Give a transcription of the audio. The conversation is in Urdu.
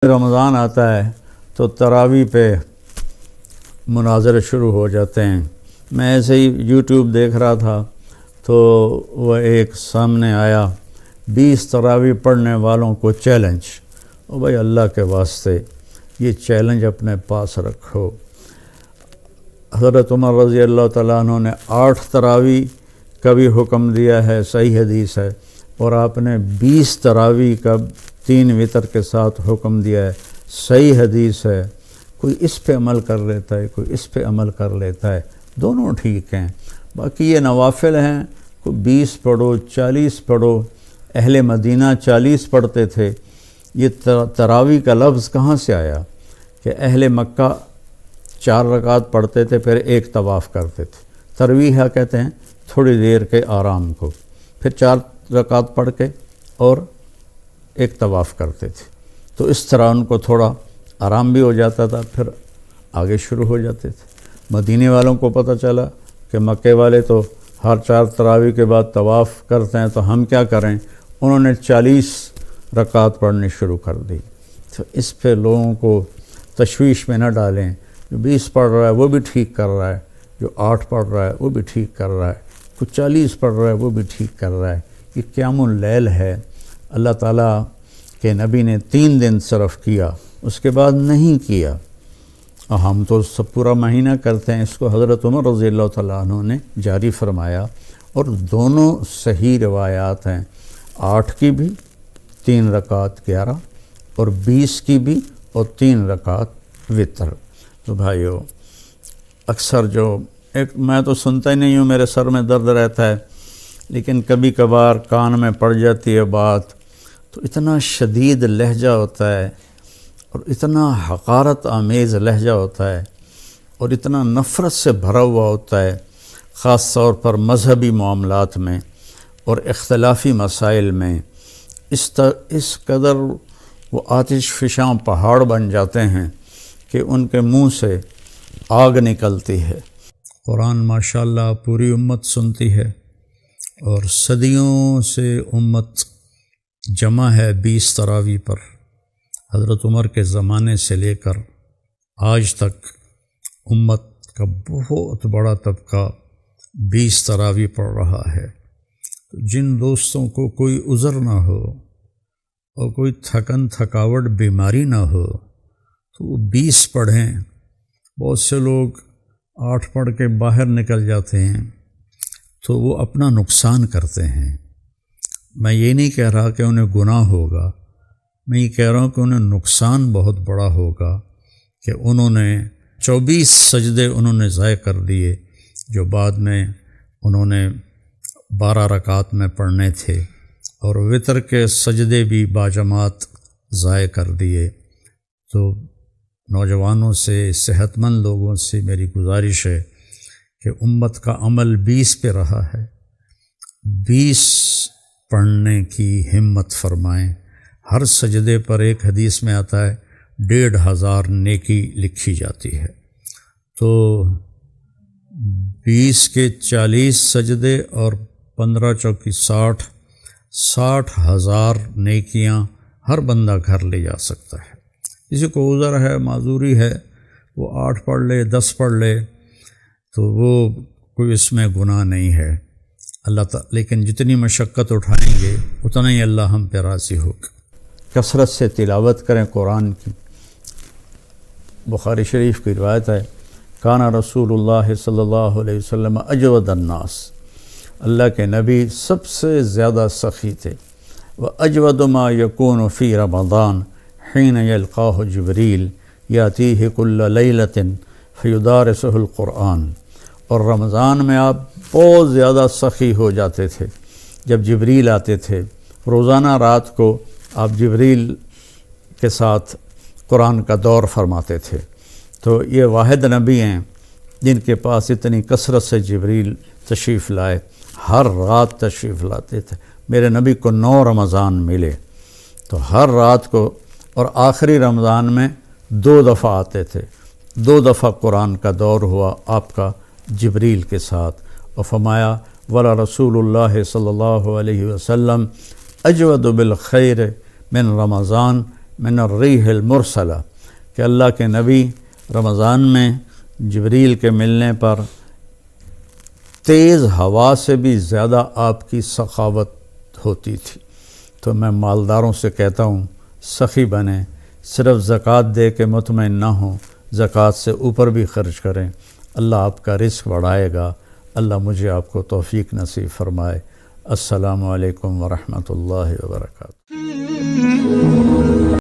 رمضان آتا ہے تو تراویح پہ مناظرے شروع ہو جاتے ہیں۔ میں ایسے ہی یوٹیوب دیکھ رہا تھا تو وہ ایک سامنے آیا 20 تراویح پڑھنے والوں کو چیلنج۔ او بھائی اللہ کے واسطے یہ چیلنج اپنے پاس رکھو۔ حضرت عمر رضی اللہ تعالیٰ عنہ نے 8 تراویح کا بھی حکم دیا ہے، صحیح حدیث ہے، اور آپ نے 20 تراویح کا 3 وتر کے ساتھ حکم دیا ہے، صحیح حدیث ہے۔ کوئی اس پہ عمل کر لیتا ہے، کوئی اس پہ عمل کر لیتا ہے، دونوں ٹھیک ہیں۔ باقی یہ نوافل ہیں، کوئی 20 پڑھو 40 پڑھو، اہل مدینہ 40 پڑھتے تھے۔ یہ تراویح کا لفظ کہاں سے آیا کہ اہل مکہ 4 رکعت پڑھتے تھے پھر ایک طواف کرتے تھے۔ ترویح کہتے ہیں تھوڑی دیر کے آرام کو، پھر 4 رکعت پڑھ کے اور ایک طواف کرتے تھے، تو اس طرح ان کو تھوڑا آرام بھی ہو جاتا تھا، پھر آگے شروع ہو جاتے تھے۔ مدینے والوں کو پتہ چلا کہ مکے والے تو ہر 4 تراویح کے بعد طواف کرتے ہیں، تو ہم کیا کریں؟ انہوں نے 40 رکعت پڑھنی شروع کر دی۔ تو اس پہ لوگوں کو تشویش میں نہ ڈالیں۔ جو 20 پڑھ رہا ہے وہ بھی ٹھیک کر رہا ہے، جو 8 پڑھ رہا ہے وہ بھی ٹھیک کر رہا ہے، کوئی 40 پڑھ رہا ہے وہ بھی ٹھیک کر رہا ہے۔ یہ قیام اللیل ہے، اللہ تعالیٰ کے نبی نے 3 دن صرف کیا، اس کے بعد نہیں کیا، اور ہم تو سب پورا مہینہ کرتے ہیں۔ اس کو حضرت عمر رضی اللہ تعالیٰ عنہ نے جاری فرمایا، اور دونوں صحیح روایات ہیں، 8 کی بھی 3 رکعت 11، اور 20 کی بھی اور 3 رکعت وتر۔ تو بھائیو، اکثر جو میں تو سنتا ہی نہیں ہوں، میرے سر میں درد رہتا ہے، لیکن کبھی کبھار کان میں پڑ جاتی ہے بات، تو اتنا شدید لہجہ ہوتا ہے اور اتنا حقارت آمیز لہجہ ہوتا ہے اور اتنا نفرت سے بھرا ہوا ہوتا ہے، خاص طور پر مذہبی معاملات میں اور اختلافی مسائل میں۔ اس قدر وہ آتش فشاں پہاڑ بن جاتے ہیں کہ ان کے منہ سے آگ نکلتی ہے۔ قرآن ماشاءاللہ پوری امت سنتی ہے، اور صدیوں سے امت جمع ہے 20 تراویح پر۔ حضرت عمر کے زمانے سے لے کر آج تک امت کا بہت بڑا طبقہ 20 تراویح پڑھ رہا ہے۔ جن دوستوں کو کوئی عذر نہ ہو اور کوئی تھکاوٹ بیماری نہ ہو تو وہ 20 پڑھیں۔ بہت سے لوگ 8 پڑھ کے باہر نکل جاتے ہیں تو وہ اپنا نقصان کرتے ہیں۔ میں یہ نہیں کہہ رہا کہ انہیں گناہ ہوگا، میں یہ کہہ رہا ہوں کہ انہیں نقصان بہت بڑا ہوگا کہ انہوں نے 24 سجدے انہوں نے ضائع کر دیے، جو بعد میں انہوں نے 12 رکعت میں پڑھنے تھے، اور وتر کے سجدے بھی باجماعت ضائع کر دیے۔ تو نوجوانوں سے، صحت مند لوگوں سے میری گزارش ہے کہ امت کا عمل 20 پہ رہا ہے، 20 پڑھنے کی ہمت فرمائیں۔ ہر سجدے پر ایک حدیث میں آتا ہے 1500 نیکی لکھی جاتی ہے۔ تو 20 کے 40 سجدے اور 15 چوکی 60,000 نیکیاں ہر بندہ گھر لے جا سکتا ہے۔ کسی کو عذر ہے، معذوری ہے، وہ 8 پڑھ لے، 10 پڑھ لے، تو وہ کوئی اس میں گناہ نہیں ہے۔ اللہ تعالیٰ لیکن جتنی مشقت اٹھائیں گے اتنا ہی اللہ ہم پہ راضی ہوگا۔ کثرت سے تلاوت کریں قرآن کی۔ بخاری شریف کی روایت ہے، کانا رسول اللہ صلی اللہ علیہ وسلم اجود الناس، اللہ کے نبی سب سے زیادہ سخی تھے۔ وَأَجْوَدُ مَا يَكُونُ فِي رَمَضَانَ حِينَ يَلْقَاهُ جِبْرِيلُ يَأْتِيهِ كُلَّ لَيْلَةٍ فَيُدَارِسُهُ الْقُرْآنَ، اور رمضان میں آپ بہت زیادہ سخی ہو جاتے تھے جب جبریل آتے تھے۔ روزانہ رات کو آپ جبریل کے ساتھ قرآن کا دور فرماتے تھے۔ تو یہ واحد نبی ہیں جن کے پاس اتنی کثرت سے جبریل تشریف لائے، ہر رات تشریف لاتے تھے۔ میرے نبی کو 9 رمضان ملے، تو ہر رات کو، اور آخری رمضان میں 2 دفعہ آتے تھے، 2 دفعہ قرآن کا دور ہوا آپ کا جبریل کے ساتھ، اور فرمایا ولا رسول اللہ صلی اللہ علیہ وسلم اجود بالخیر من رمضان من الریح المرسلہ، کہ اللہ کے نبی رمضان میں جبریل کے ملنے پر تیز ہوا سے بھی زیادہ آپ کی سخاوت ہوتی تھی۔ تو میں مالداروں سے کہتا ہوں سخی بنیں، صرف زکوٰۃ دے کے مطمئن نہ ہوں، زکوٰۃ سے اوپر بھی خرچ کریں، اللہ آپ کا رزق بڑھائے گا۔ اللہ مجھے آپ کو توفیق نصیب فرمائے۔ السلام علیکم ورحمۃ اللہ وبرکاتہ۔